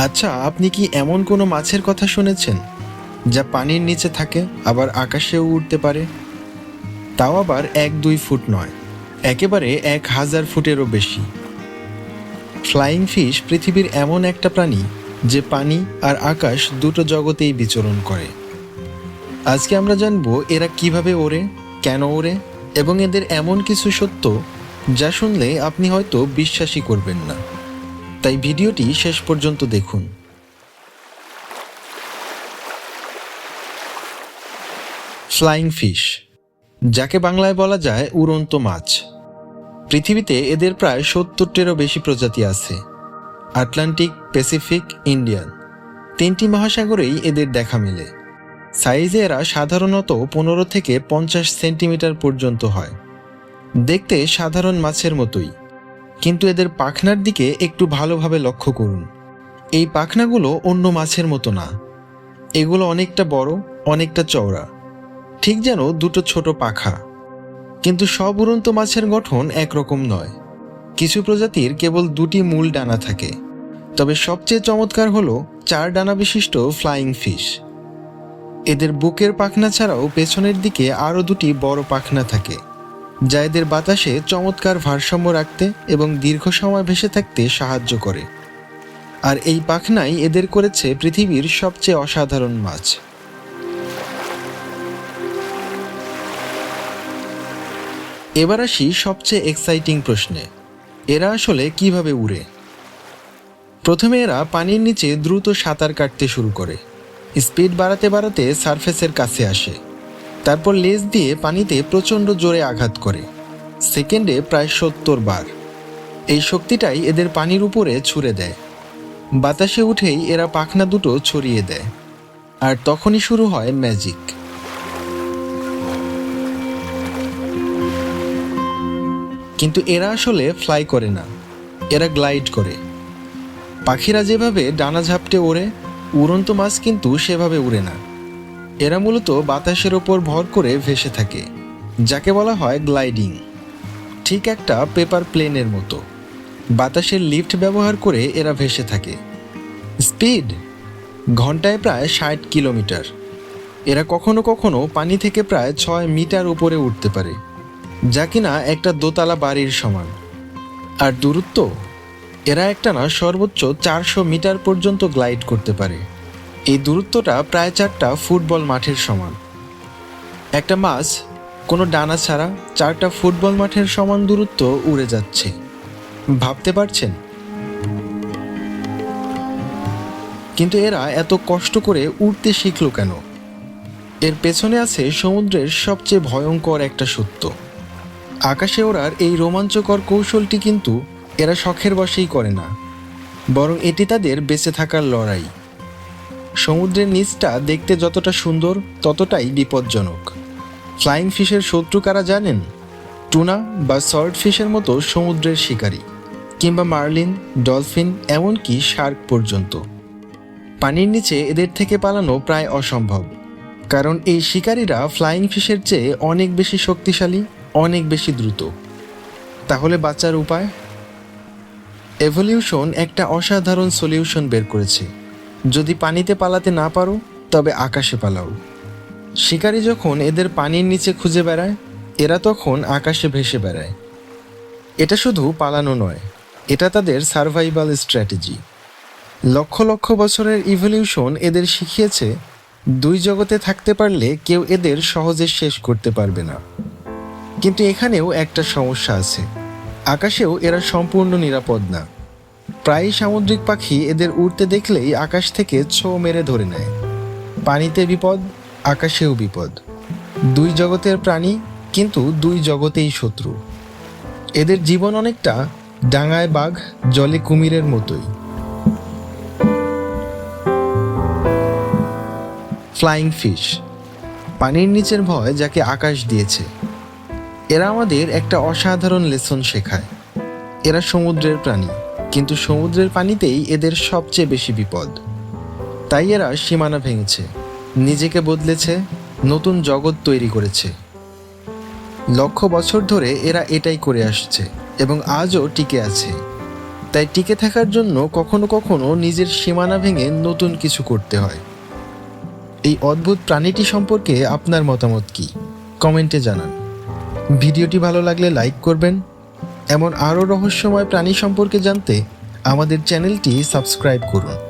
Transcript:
আচ্ছা, আপনি কি এমন কোনো মাছের কথা শুনেছেন যা পানির নিচে থাকে আবার আকাশেও উড়তে পারে? তাও আবার 1-2 ফুট নয়, একেবারে 1000 ফুটেরও বেশি। ফ্লাইং ফিশ পৃথিবীর এমন একটা প্রাণী যে পানি আর আকাশ দুটো জগতেই বিচরণ করে। আজকে আমরা জানবো এরা কিভাবে ওড়ে, কেন ওড়ে, এবং এদের এমন কিছু সত্য যা শুনলে আপনি হয়তো বিশ্বাসই করবেন না। তাই ভিডিওটি শেষ পর্যন্ত দেখুন। ফ্লাইং ফিশ, যাকে বাংলায় বলা যায় উড়ন্ত মাছ। পৃথিবীতে এদের প্রায় 70টিরও বেশি প্রজাতি আছে। আটলান্টিক, প্যাসিফিক, ইন্ডিয়ান তিনটি মহাসাগরেই এদের দেখা মেলে। সাইজে এরা সাধারণত 15 থেকে 50 সেন্টিমিটার পর্যন্ত হয়। দেখতে সাধারণ মাছের মতোই, কিন্তু এদের পাখনার দিকে একটু ভালোভাবে লক্ষ্য করুন। এই পাখনাগুলো অন্য মাছের মতো না, এগুলো অনেকটা বড়, অনেকটা চওড়া, ঠিক যেন দুটো ছোট পাখা। কিন্তু সব উড়ন্ত মাছের গঠন একরকম নয়। কিছু প্রজাতির কেবল দুটি মূল ডানা থাকে, তবে সবচেয়ে চমৎকার হলো 4 ডানা বিশিষ্ট ফ্লাইং ফিশ। এদের বুকের পাখনা ছাড়াও পেছনের দিকে আরও দুটি বড় পাখনা থাকে, যা এদের বাতাসে চমৎকার ভারসাম্য রাখতে এবং দীর্ঘ সময় ভেসে থাকতে সাহায্য করে। আর এই পাখনাই এদের করেছে পৃথিবীর সবচেয়ে অসাধারণ মাছ। এবার আসি সবচেয়ে এক্সাইটিং প্রশ্নে, এরা আসলে কিভাবে উড়ে? প্রথমে এরা পানির নিচে দ্রুত সাঁতার কাটতে শুরু করে। স্পিড বাড়াতে বাড়াতে সারফেসের কাছে আসে। তারপর লেজ দিয়ে পানিতে প্রচণ্ড জোরে আঘাত করে, সেকেন্ডে প্রায় 70 বার। এই শক্তিটাই এদের পানির উপরে ছুঁড়ে দেয়। বাতাসে উঠেই এরা পাখনা দুটো ছড়িয়ে দেয়, আর তখনই শুরু হয় ম্যাজিক। কিন্তু এরা আসলে ফ্লাই করে না, এরা গ্লাইড করে। পাখিরা যেভাবে ডানা ঝাপটে ওড়ে, উড়ন্ত মাছ কিন্তু সেভাবে উড়ে না। এরা মূলত বাতাসের ওপর ভর করে ভেসে থাকে, যাকে বলা হয় গ্লাইডিং। ঠিক একটা পেপার প্লেনের মতো বাতাসের লিফট ব্যবহার করে এরা ভেসে থাকে। স্পিড ঘন্টায় প্রায় 60 কিলোমিটার। এরা কখনো কখনো পানি থেকে প্রায় 6 মিটার উপরে উঠতে পারে, যা কিনা একটা দোতলা বাড়ির সমান। আর দূরত্ব, এরা একটানা সর্বোচ্চ 400 মিটার পর্যন্ত গ্লাইড করতে পারে। এই দূরত্বটা প্রায় 4টা ফুটবল মাঠের সমান। একটা মাছ কোনো ডানা ছাড়া 4টা ফুটবল মাঠের সমান দূরত্ব উড়ে যাচ্ছে, ভাবতে পারছেন? কিন্তু এরা এত কষ্ট করে উড়তে শিখলো কেন? এর পেছনে আছে সমুদ্রের সবচেয়ে ভয়ঙ্কর একটা সত্য। আকাশে ওড়ার এই রোমাঞ্চকর কৌশলটি কিন্তু এরা শখের বশেই করে না, বরং এটি তাদের বেঁচে থাকার লড়াই। সমুদ্রের নিচটা দেখতে যতটা সুন্দর, ততটাই বিপজ্জনক। ফ্লাইং ফিশের শত্রু কারা জানেন? টুনা বা সল্ট ফিশের মতো সমুদ্রের শিকারী, কিংবা মার্লিন, ডলফিন, এমনকি শার্ক পর্যন্ত। পানির নিচে এদের থেকে পালানো প্রায় অসম্ভব, কারণ এই শিকারীরা ফ্লাইং ফিশের চেয়ে অনেক বেশি শক্তিশালী, অনেক বেশি দ্রুত। তাহলে বাঁচার উপায়? এভলিউশন একটা অসাধারণ সলিউশন বের করেছে। যদি পানিতে পালাতে না পারো, তবে আকাশে পালাও। শিকারী যখন এদের পানির নিচে খুঁজে বেড়ায়, এরা তখন আকাশে ভেসে বেড়ায়। এটা শুধু পালানো নয়, এটা তাদের সার্ভাইভাল স্ট্র্যাটেজি। লক্ষ লক্ষ বছরের ইভলিউশন এদের শিখিয়েছে, দুই জগতে থাকতে পারলে কেউ এদের সহজে শেষ করতে পারবে না। কিন্তু এখানেও একটা সমস্যা আছে, আকাশেও এরা সম্পূর্ণ নিরাপদ না। প্রায়ই সামুদ্রিক পাখি এদের উড়তে দেখলেই আকাশ থেকে ছোঁ মেরে ধরে নেয়। পানিতে বিপদ, আকাশেও বিপদ। দুই জগতের প্রাণী, কিন্তু দুই জগতেই শত্রু। এদের জীবন অনেকটা ডাঙায় বাঘ, জলে কুমিরের মতোই। ফ্লাইং ফিশ, পানির নিচের ভয় যাকে আকাশ দিয়েছে। এরা আমাদের একটা অসাধারণ লেসন শেখায়। এরা সমুদ্রের প্রাণী, কিন্তু সমুদ্রের পানিতেই এদের সবচেয়ে বেশি বিপদ। তাই এরা সীমানা ভেঙেছে, নিজেকে বদলেছে, নতুন জগৎ তৈরি করেছে। লক্ষ বছর ধরে এরা এটাই করে আসছে এবং আজও টিকে আছে। তাই টিকে থাকার জন্য কখনো কখনো নিজের সীমানা ভেঙে নতুন কিছু করতে হয়। এই অদ্ভুত প্রাণীটি সম্পর্কে আপনার মতামত কি? কমেন্টে জানান। ভিডিওটি ভালো লাগলে লাইক করবেন। এমন আরও রহস্যময় প্রাণী সম্পর্কে জানতে আমাদের চ্যানেলটি সাবস্ক্রাইব করুন।